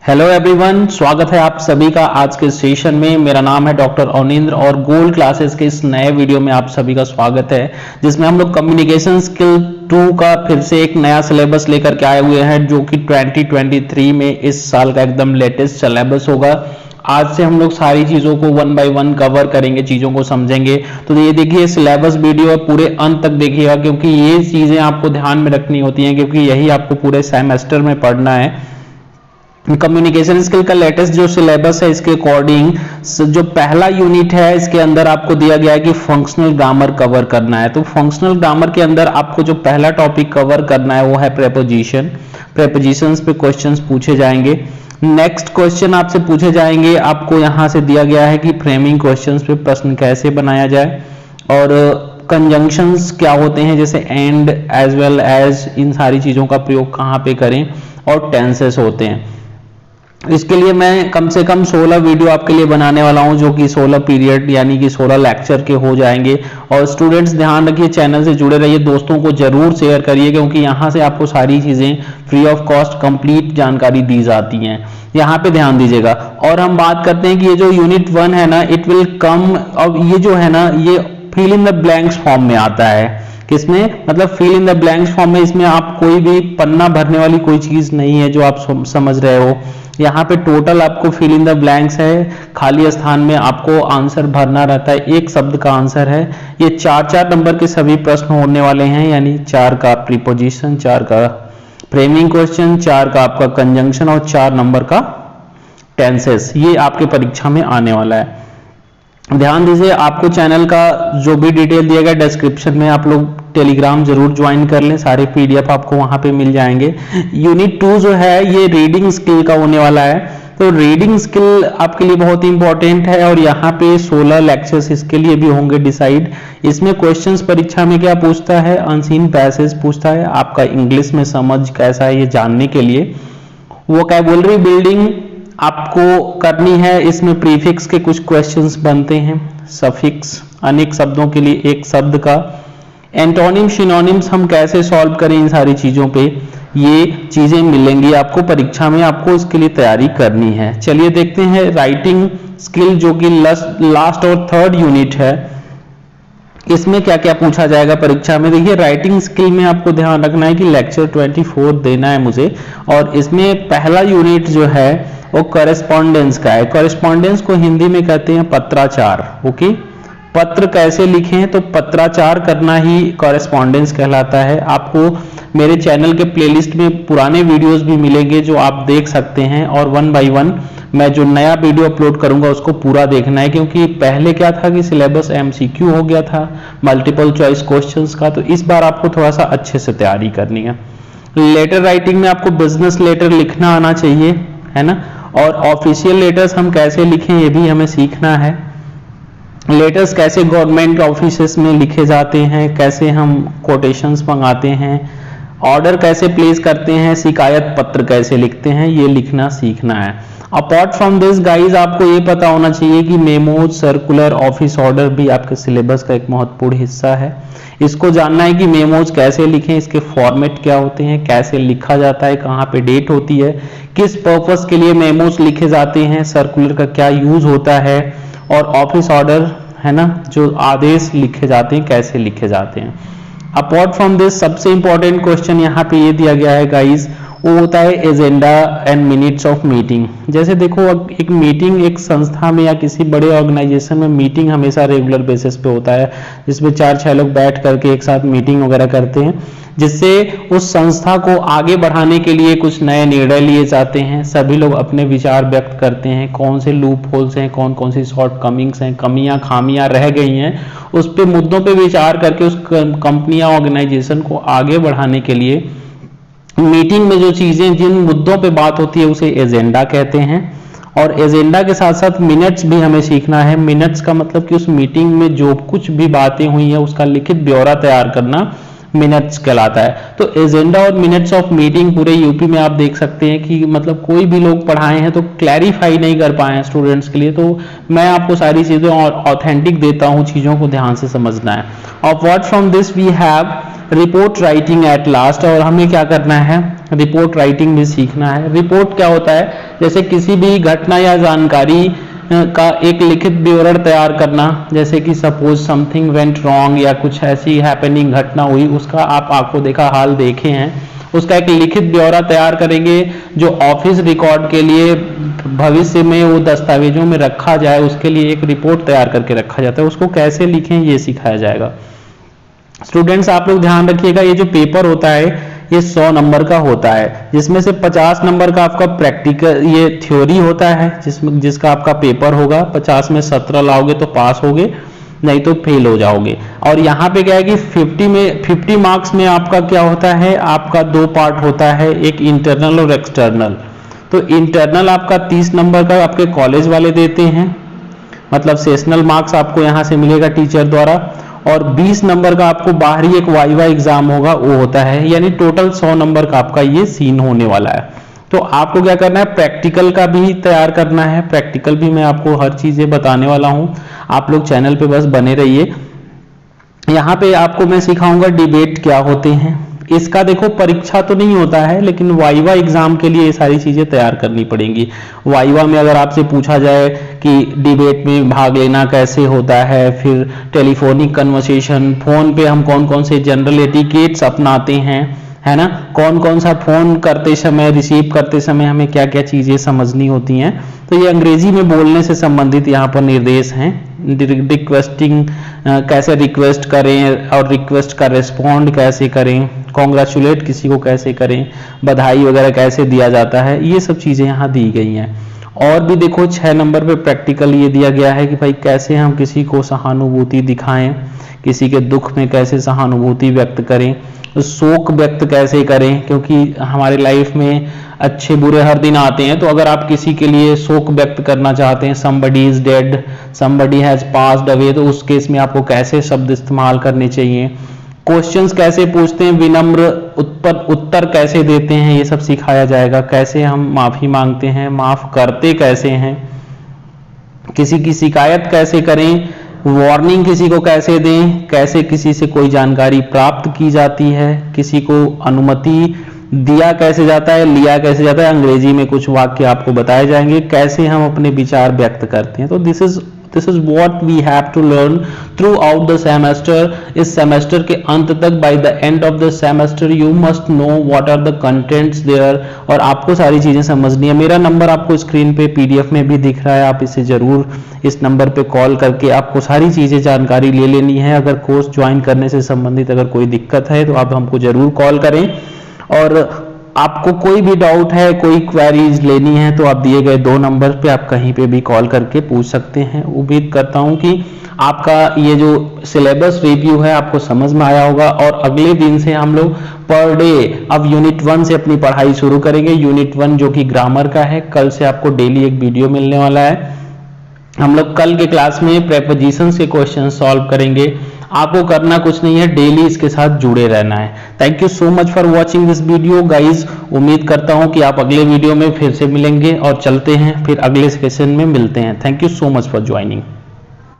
Hello everyone, स्वागत है आप सभी का आज के सेशन में। मेरा नाम है डॉक्टर अवनिंद्र और गोल्ड क्लासेस के इस नए वीडियो में आप सभी का स्वागत है, जिसमें हम लोग कम्युनिकेशन स्किल 2 का फिर से एक नया सिलेबस लेकर के आए हुए हैं, जो कि 2023 में इस साल का एकदम लेटेस्ट सिलेबस होगा। आज से हम लोग सारी चीजों को 1 बाय 1 कवर करेंगे, चीजों को समझेंगे। तो ये देखिए सिलेबस वीडियो पूरे अंत तक देखिएगा, क्योंकि ये चीजें आपको ध्यान में रखनी होती हैं, क्योंकि यही आपको पूरे सेमेस्टर में पढ़ना है। कम्युनिकेशन स्किल का लेटेस्ट जो सिलेबस है, इसके अकॉर्डिंग जो पहला यूनिट है, इसके अंदर आपको दिया गया है कि फंक्शनल ग्रामर कवर करना है। तो फंक्शनल ग्रामर के अंदर आपको जो पहला टॉपिक कवर करना है वो है प्रेपोजिशन। प्रेपोजिशंस पे क्वेश्चंस पूछे जाएंगे। नेक्स्ट क्वेश्चन आपसे पूछे जाएंगे, आपको यहां से दिया गया है कि फ्रेमिंग क्वेश्चंस पे प्रश्न कैसे बनाया जाए, और कंजंक्शंस क्या होते हैं, जैसे एंड एज वेल एज, इन सारी चीजों का प्रयोग कहाँ पे करें, और टेंसेस होते हैं। इसके लिए मैं कम से कम 16 वीडियो आपके लिए बनाने वाला हूं, जो कि 16 पीरियड यानी कि 16 लेक्चर के हो जाएंगे। और स्टूडेंट्स ध्यान रखिए, चैनल से जुड़े रहिए, दोस्तों को जरूर शेयर करिए, क्योंकि यहां से आपको सारी चीजें फ्री ऑफ कॉस्ट कंप्लीट जानकारी दी जाती हैं। यहाँ पे ध्यान दीजिएगा। और हम बात करते हैं कि ये जो यूनिट 1 है ना, इट विल कम, अब ये जो है ना, ये fill in the blanks form में आता है। किसमें? मतलब fill in the blanks form में। इसमें आप कोई भी पन्ना भरने वाली कोई चीज नहीं है, जो आप समझ रहे हो। यहाँ पे टोटल आपको फिल इन द ब्लैंक्स है, खाली स्थान में आपको आंसर भरना रहता है। एक शब्द का आंसर है। ये 4-4 नंबर के सभी प्रश्न होने वाले हैं, यानी 4 का प्रीपोजिशन, 4 का फ्रेमिंग क्वेश्चन, 4 का आपका कंजंक्शन और 4 नंबर का टेंसेस। ये आपके परीक्षा में आने वाला है। ध्यान दीजिए, आपको चैनल का जो भी डिटेल दिया गया डिस्क्रिप्शन में, आप लोग टेलीग्राम जरूर ज्वाइन कर लें, सारे पीडीएफ आपको वहां पे मिल जाएंगे। यूनिट 2 जो है ये रीडिंग स्किल का होने वाला है। तो रीडिंग स्किल आपके लिए बहुत ही इंपॉर्टेंट है, और यहाँ पे 16 लेक्चर्स इसके लिए भी होंगे डिसाइड। इसमें क्वेश्चंस परीक्षा में क्या पूछता है? अनसीन पैसेज पूछता है, आपका इंग्लिश में समझ कैसा है ये जानने के लिए। वोकैबुलरी बिल्डिंग आपको करनी है। इसमें प्रीफिक्स के कुछ क्वेश्चंस बनते हैं, सफिक्स, अनेक शब्दों के लिए एक शब्द का, एंटोनिम सिनोनिम्स हम कैसे सॉल्व करें, इन सारी चीजों पे ये चीजें मिलेंगी आपको परीक्षा में। आपको इसके लिए तैयारी करनी है। चलिए देखते हैं राइटिंग स्किल, जो कि लास्ट और 3rd यूनिट है, इसमें क्या क्या पूछा जाएगा परीक्षा में। देखिए राइटिंग स्किल में आपको ध्यान रखना है कि लेक्चर 24 देना है मुझे, और इसमें पहला यूनिट जो है वो कॉरेस्पॉन्डेंस का है। कॉरेस्पॉन्डेंस को हिंदी में कहते हैं पत्राचार। ओके, पत्र कैसे लिखें, तो पत्राचार करना ही कॉरेस्पॉन्डेंस कहलाता है। आपको मेरे चैनल के प्लेलिस्ट में पुराने वीडियोस भी मिलेंगे, जो आप देख सकते हैं, और 1 बाय 1 मैं जो नया वीडियो अपलोड करूंगा उसको पूरा देखना है, क्योंकि पहले क्या था कि सिलेबस MCQ हो गया था, मल्टीपल चॉइस क्वेश्चंस का। तो इस बार आपको थोड़ा सा अच्छे से तैयारी करनी है। लेटर राइटिंग में आपको बिजनेस लेटर लिखना आना चाहिए, है ना, और ऑफिशियल लेटर्स हम कैसे लिखें ये भी हमें सीखना है। लेटर्स कैसे गवर्नमेंट ऑफिसेस में लिखे जाते हैं, कैसे हम कोटेशंस मंगाते हैं, ऑर्डर कैसे प्लेस करते हैं, शिकायत पत्र कैसे लिखते हैं, ये लिखना सीखना है। अपार्ट फ्रॉम दिस गाइज, आपको ये पता होना चाहिए कि मेमोज, सर्कुलर, ऑफिस ऑर्डर भी आपके सिलेबस का एक महत्वपूर्ण हिस्सा है। इसको जानना है कि मेमोज कैसे लिखें, इसके फॉर्मेट क्या होते हैं, कैसे लिखा जाता है, कहाँ पे डेट होती है, किस पर्पस के लिए मेमोज लिखे जाते हैं, सर्कुलर का क्या यूज होता है, और ऑफिस ऑर्डर, है ना, जो आदेश लिखे जाते हैं कैसे लिखे जाते हैं। अपार्ट फ्रॉम दिस सबसे इंपॉर्टेंट क्वेश्चन यहाँ पे ये दिया गया है गाइज, वो होता है agenda and minutes of meeting. जैसे देखो, एक मीटिंग एक संस्था में या किसी बड़े ऑर्गेनाइजेशन में मीटिंग हमेशा रेगुलर बेसिस पे होता है, जिसमें 4-6 लोग बैठ करके एक साथ मीटिंग वगैरह करते हैं, जिससे उस संस्था को आगे बढ़ाने के लिए कुछ नए निर्णय लिए जाते हैं। सभी लोग अपने विचार व्यक्त करते हैं, कौन से लूप होल्स हैं, कौन कौन सी शॉर्ट कमिंग्स हैं, कमियां खामियां रह गई हैं, उस पे मुद्दों पे विचार करके उस कंपनी या ऑर्गेनाइजेशन को आगे बढ़ाने के लिए मीटिंग में जो चीजें, जिन मुद्दों पे बात होती है, उसे एजेंडा कहते हैं। और एजेंडा के साथ साथ मिनट्स भी हमें सीखना है। मिनट्स का मतलब कि उस मीटिंग में जो कुछ भी बातें हुई है उसका लिखित ब्यौरा तैयार करना मिनट्स कहलाता है। तो एजेंडा और मिनट्स ऑफ मीटिंग पूरे यूपी में आप देख सकते हैं कि मतलब कोई भी लोग पढ़ाए हैं तो क्लैरिफाई नहीं कर पाए हैं स्टूडेंट्स के लिए। तो मैं आपको सारी चीजें और ऑथेंटिक देता हूं, चीजों को ध्यान से समझना है। Apart from this we have report writing at last, और हमें क्या करना है, रिपोर्ट राइटिंग भी सीखना है। रिपोर्ट क्या होता है जैसे किसी भी घटना या जानकारी का एक लिखित विवरण तैयार करना, जैसे कि सपोज समथिंग वेंट रॉन्ग या कुछ ऐसी हैपनिंग घटना हुई, उसका आप आंखों देखा हाल देखे हैं, उसका एक लिखित ब्यौरा तैयार करेंगे जो ऑफिस रिकॉर्ड के लिए भविष्य में वो दस्तावेजों में रखा जाए, उसके लिए एक रिपोर्ट तैयार करके रखा जाता है, उसको कैसे लिखें ये सिखाया जाएगा। स्टूडेंट्स आप लोग ध्यान रखिएगा, ये जो पेपर होता है ये 100 नंबर का होता है, जिसमें से 50 नंबर का आपका प्रैक्टिकल ये थ्योरी होता है, जिसका आपका पेपर होगा। 50 में 17 लाओगे तो पास होगे, नहीं तो फेल हो जाओगे। और यहाँ पे क्या है कि 50 मार्क्स में आपका क्या होता है, आपका 2 पार्ट होता है, एक इंटरनल और एक्सटर्नल। तो इंटरनल आपका 30 नंबर का आपके कॉलेज वाले देते हैं, मतलब सेशनल मार्क्स आपको यहाँ से मिलेगा टीचर द्वारा, और 20 नंबर का आपको बाहरी एक वाइवा एग्जाम होगा वो होता है, यानी टोटल 100 नंबर का आपका ये सीन होने वाला है। तो आपको क्या करना है, प्रैक्टिकल का भी तैयार करना है। प्रैक्टिकल भी मैं आपको हर चीजें बताने वाला हूं, आप लोग चैनल पे बस बने रहिए। यहाँ पे आपको मैं सिखाऊंगा डिबेट क्या होते हैं। इसका देखो परीक्षा तो नहीं होता है, लेकिन वाइवा एग्जाम के लिए ये सारी चीजें तैयार करनी पड़ेंगी। वाइवा में अगर आपसे पूछा जाए कि डिबेट में भाग लेना कैसे होता है, फिर टेलीफोनिक कन्वर्सेशन, फोन पे हम कौन कौन से जनरल एटिकेट्स अपनाते हैं, है ना, कौन कौन सा फोन करते समय, रिसीव करते समय हमें क्या क्या चीजें समझनी होती हैं, तो ये अंग्रेजी में बोलने से संबंधित यहाँ पर निर्देश हैं। रिक्वेस्टिंग कैसे रिक्वेस्ट करें और रिक्वेस्ट का रिस्पॉन्ड कैसे करें, कॉन्ग्रेचुलेट किसी को कैसे करें, बधाई वगैरह कैसे दिया जाता है, ये सब चीजें यहाँ दी गई हैं। और भी देखो 6 नंबर पे प्रैक्टिकल ये दिया गया है कि भाई कैसे हम किसी को सहानुभूति दिखाएं, किसी के दुख में कैसे सहानुभूति व्यक्त करें, शोक व्यक्त कैसे करें, क्योंकि हमारे लाइफ में अच्छे बुरे हर दिन आते हैं। तो अगर आप किसी के लिए शोक व्यक्त करना चाहते हैं, somebody is dead, somebody has passed away, तो उस केस में आपको कैसे शब्द इस्तेमाल करने चाहिए, क्वेश्चंस कैसे पूछते हैं, विनम्र उत्तर कैसे देते हैं, ये सब सिखाया जाएगा। कैसे हम माफी मांगते हैं, माफ करते कैसे हैं, किसी की शिकायत कैसे करें, वार्निंग किसी को कैसे दें, कैसे किसी से कोई जानकारी प्राप्त की जाती है, किसी को अनुमति दिया कैसे जाता है, लिया कैसे जाता है, अंग्रेजी में कुछ वाक्य आपको बताए जाएंगे, कैसे हम अपने विचार व्यक्त करते हैं। तो this is what we have to learn throughout the semester. इस सेमेस्टर के अंत तक, by the end of the semester you must know what are the contents there, और आपको सारी चीजें समझनी है। मेरा नंबर आपको स्क्रीन पे पीडीएफ में भी दिख रहा है, आप इसे जरूर इस नंबर पे कॉल करके आपको सारी चीजें जानकारी ले लेनी है। अगर कोर्स ज्वाइन करने से संबंधित अगर कोई दिक्कत है तो आप हमको जरूर कॉल करें, और आपको कोई भी डाउट है, कोई क्वेरीज लेनी है तो आप दिए गए 2 नंबर पे आप कहीं पे भी कॉल करके पूछ सकते हैं। उम्मीद करता हूं कि आपका ये जो सिलेबस रिव्यू है आपको समझ में आया होगा, और अगले दिन से हम लोग पर डे अब यूनिट 1 से अपनी पढ़ाई शुरू करेंगे। यूनिट 1 जो कि ग्रामर का है, कल से आपको डेली एक वीडियो मिलने वाला है। हम लोग कल के क्लास में प्रेपोजिशंस के क्वेश्चन सॉल्व करेंगे। आपको करना कुछ नहीं है, डेली इसके साथ जुड़े रहना है। Thank you so much for watching this video guys. उम्मीद करता हूं कि आप अगले वीडियो में फिर से मिलेंगे, और चलते हैं फिर अगले सेशन में मिलते हैं। Thank you so much for joining.